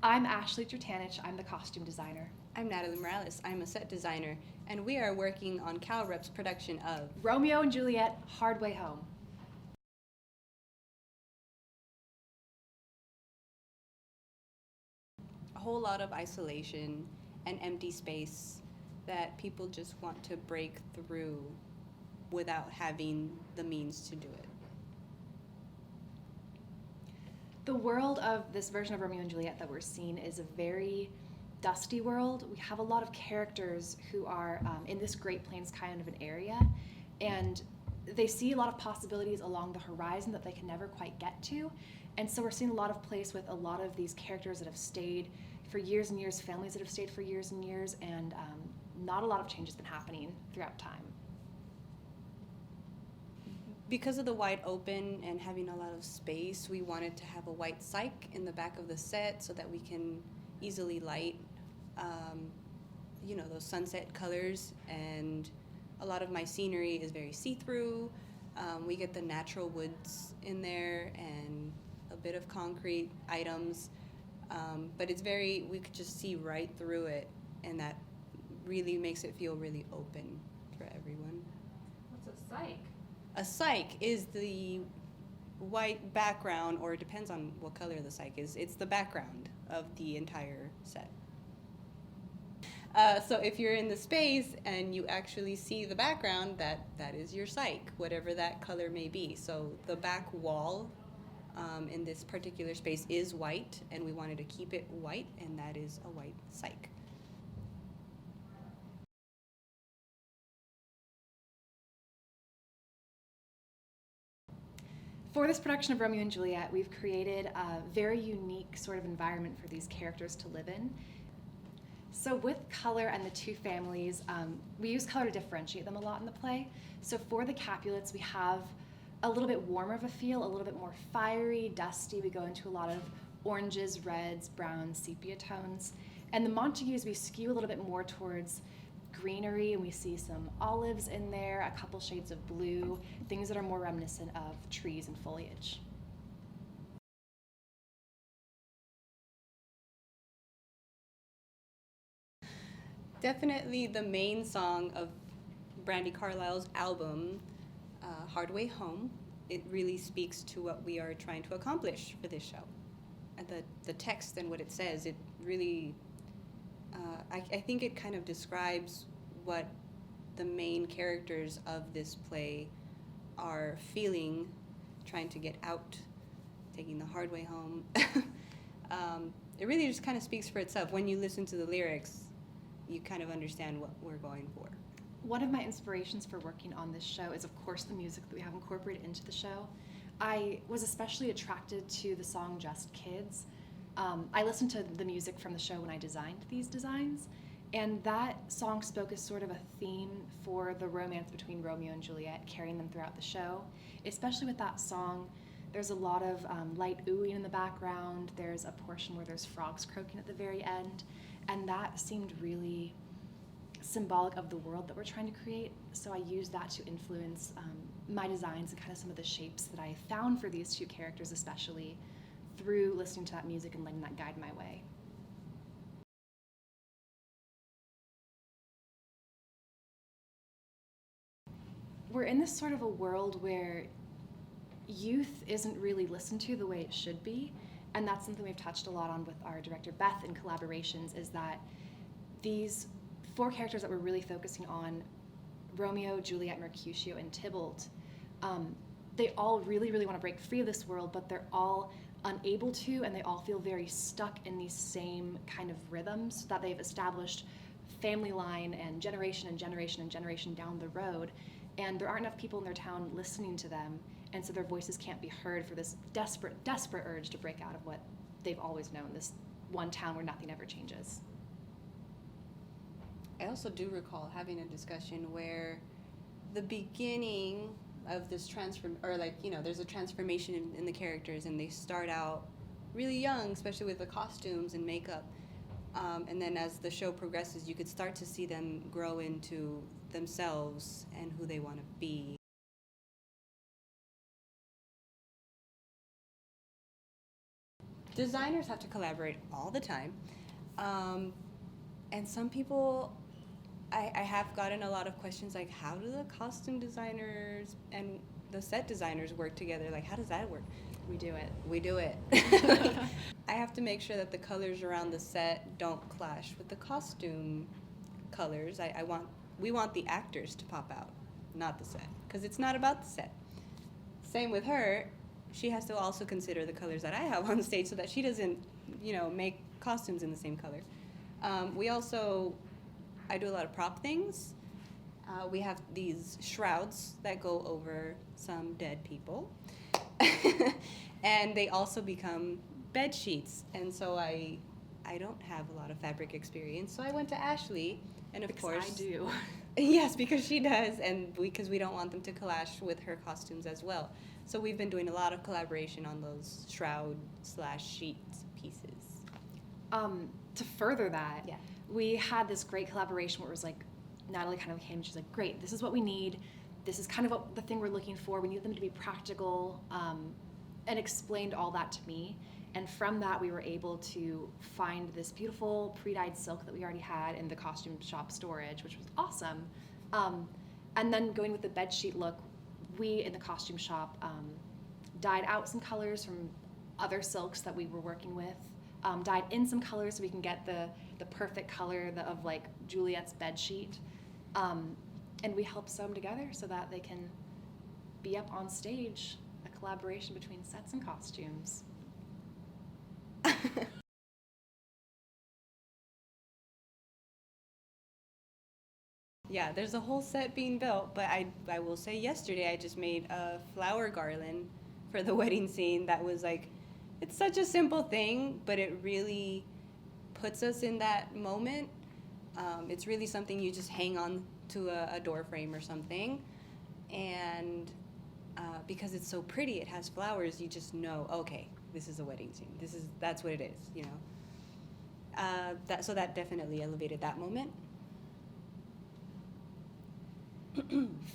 I'm Ashley Trutanich. I'm the costume designer. I'm Natalie Morales. I'm a set designer, and we are working on CalRep's production of Romeo and Juliet, Hard Way Home. a whole lot of isolation and empty space that people just want to break through without having the means to do it. The world of this version of Romeo and Juliet that we're seeing is a very dusty world. We have a lot of characters who are in this Great Plains kind of an area, and they see a lot of possibilities along the horizon that they can never quite get to. And so we're seeing a lot of place with a lot of these characters that have stayed for years and years, families that have stayed for years and years, and not a lot of change has been happening throughout time. Because of the wide open and having a lot of space, we wanted to have a white cyc in the back of the set so that we can easily light, those sunset colors. And a lot of my scenery is very see-through. We get the natural woods in there and a bit of concrete items, but we could just see right through it, and that really makes it feel really open for everyone. What's a psych? A cyc is the white background, or it depends on what color the cyc is. It's the background of the entire set. So if you're in the space and you actually see the background, that is your cyc, whatever that color may be. So the back wall in this particular space is white, and we wanted to keep it white, and that is a white cyc. For this production of Romeo and Juliet, we've created a very unique sort of environment for these characters to live in. So with color and the two families, we use color to differentiate them a lot in the play. So for the Capulets, we have a little bit warmer of a feel, a little bit more fiery, dusty. We go into a lot of oranges, reds, browns, sepia tones. And the Montagues, we skew a little bit more towards greenery, and we see some olives in there, a couple shades of blue, things that are more reminiscent of trees and foliage. Definitely the main song of Brandi Carlile's album, Hard Way Home. It really speaks to what we are trying to accomplish for this show. And the text and what it says, it really, I think it kind of describes what the main characters of this play are feeling, trying to get out, taking the hard way home. It really just kind of speaks for itself. When you listen to the lyrics, you kind of understand what we're going for. One of my inspirations for working on this show is, of course, the music that we have incorporated into the show. I was especially attracted to the song Just Kids. I listened to the music from the show when I designed these designs, and that song spoke as sort of a theme for the romance between Romeo and Juliet, carrying them throughout the show. Especially with that song, there's a lot of light oohing in the background. There's a portion where there's frogs croaking at the very end, and that seemed really symbolic of the world that we're trying to create. So I used that to influence my designs and kind of some of the shapes that I found for these two characters, especially through listening to that music and letting that guide my way. We're in this sort of a world where youth isn't really listened to the way it should be, and that's something we've touched a lot on with our director Beth in collaborations, is that these four characters that we're really focusing on, Romeo, Juliet, Mercutio, and Tybalt, they all really, really want to break free of this world, but they're all unable to, and they all feel very stuck in these same kind of rhythms that they've established family line and generation and generation and generation down the road, and there aren't enough people in their town listening to them, and so their voices can't be heard for this desperate urge to break out of what they've always known, this one town where nothing ever changes. I also do recall having a discussion where the beginning of this there's a transformation in the characters, and they start out really young, especially with the costumes and makeup. And then as the show progresses, you could start to see them grow into themselves and who they want to be. designers have to collaborate all the time. And some people, I have gotten a lot of questions like, how do the costume designers and the set designers work together? Like, how does that work? We do it. We do it. I have to make sure that the colors around the set don't clash with the costume colors. We want the actors to pop out, not the set, because it's not about the set. Same with her. She has to also consider the colors that I have on stage so that she doesn't, make costumes in the same color. I do a lot of prop things. We have these shrouds that go over some dead people. And they also become bed sheets. And so I don't have a lot of fabric experience. So I went to Ashley, and of course I do. Yes, because she does, and because we don't want them to clash with her costumes as well. So we've been doing a lot of collaboration on those shroud/sheet pieces. To further that, Yeah. we had this great collaboration where it was like, Natalie kind of came and she's like, great, this is what we need. This is kind of what the thing we're looking for. We need them to be practical, and explained all that to me. And from that, we were able to find this beautiful pre-dyed silk that we already had in the costume shop storage, which was awesome. And then going with the bedsheet look, we in the costume shop dyed out some colors from other silks that we were working with, dyed in some colors so we can get the perfect color of like Juliet's bedsheet. And we help sew them together so that they can be up on stage, a collaboration between sets and costumes. Yeah, there's a whole set being built, but I will say yesterday I just made a flower garland for the wedding scene that was like, it's such a simple thing, but it really puts us in that moment. It's really something you just hang on to a door frame or something, and because it's so pretty, it has flowers, you just know, okay, this is a wedding scene. That's what it is, So that definitely elevated that moment.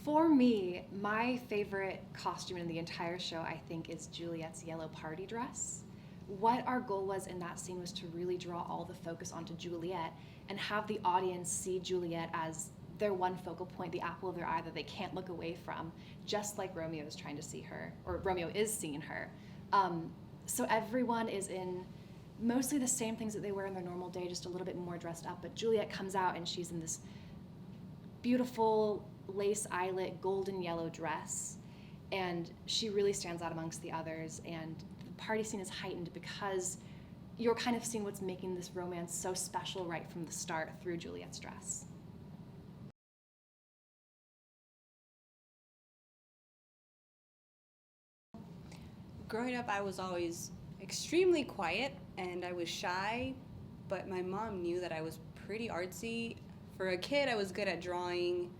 For me, my favorite costume in the entire show, I think, is Juliet's yellow party dress. What our goal was in that scene was to really draw all the focus onto Juliet and have the audience see Juliet as their one focal point, the apple of their eye that they can't look away from, just like Romeo is trying to see her, or Romeo is seeing her. So everyone is in mostly the same things that they wear in their normal day, just a little bit more dressed up, but Juliet comes out and she's in this beautiful lace eyelet golden yellow dress, and she really stands out amongst the others, and the party scene is heightened because you're kind of seeing what's making this romance so special right from the start through Juliet's dress. Growing up, I was always extremely quiet and I was shy, but my mom knew that I was pretty artsy. For a kid, I was good at drawing,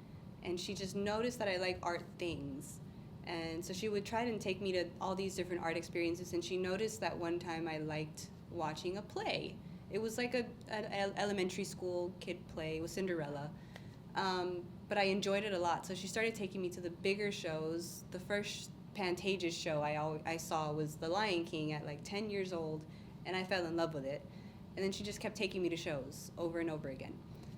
and she just noticed that I like art things. And so she would try to take me to all these different art experiences, and she noticed that one time I liked watching a play. It was like an elementary school kid play. It was Cinderella. But I enjoyed it a lot, so she started taking me to the bigger shows. The first Pantages show I saw was The Lion King at like 10 years old, and I fell in love with it. And then she just kept taking me to shows over and over again.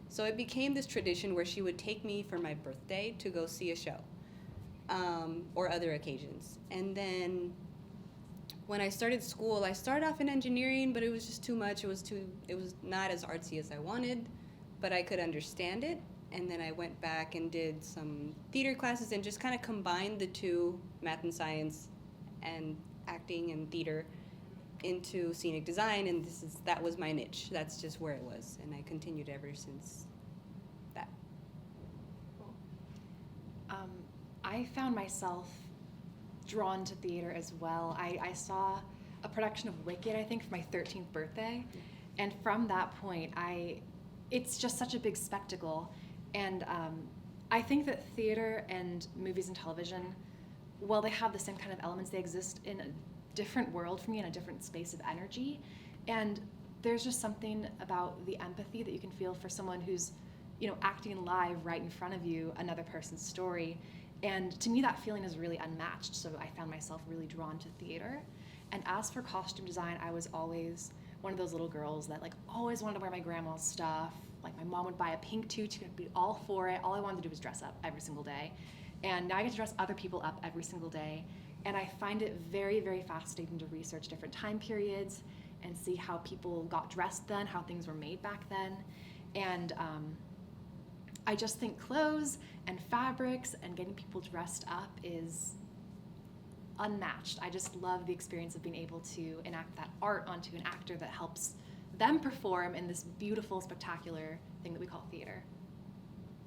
So it became this tradition where she would take me for my birthday to go see a show, or other occasions. And then when I started school, I started off in engineering, but it was just too much. It was not as artsy as I wanted, but I could understand it. And then I went back and did some theater classes and just kind of combined the two, math and science and acting and theater, into scenic design, and that was my niche. That's just where it was, and I continued ever since that. I found myself drawn to theater as well. I saw a production of Wicked, I think, for my 13th birthday, and from that point, it's just such a big spectacle, and I think that theater and movies and television, while they have the same kind of elements, they exist in a different world for me, in a different space of energy, and there's just something about the empathy that you can feel for someone who's acting live right in front of you, another person's story, and to me that feeling is really unmatched. So I found myself really drawn to theater, And as for costume design, I was always one of those little girls that like always wanted to wear my grandma's stuff. Like my mom would buy a pink tutu, I'd be all for it. All I wanted to do was dress up every single day. And now I get to dress other people up every single day. And I find it very, very fascinating to research different time periods and see how people got dressed then, how things were made back then. And I just think clothes and fabrics and getting people dressed up is unmatched. I just love the experience of being able to enact that art onto an actor that helps them perform in this beautiful, spectacular thing that we call theater.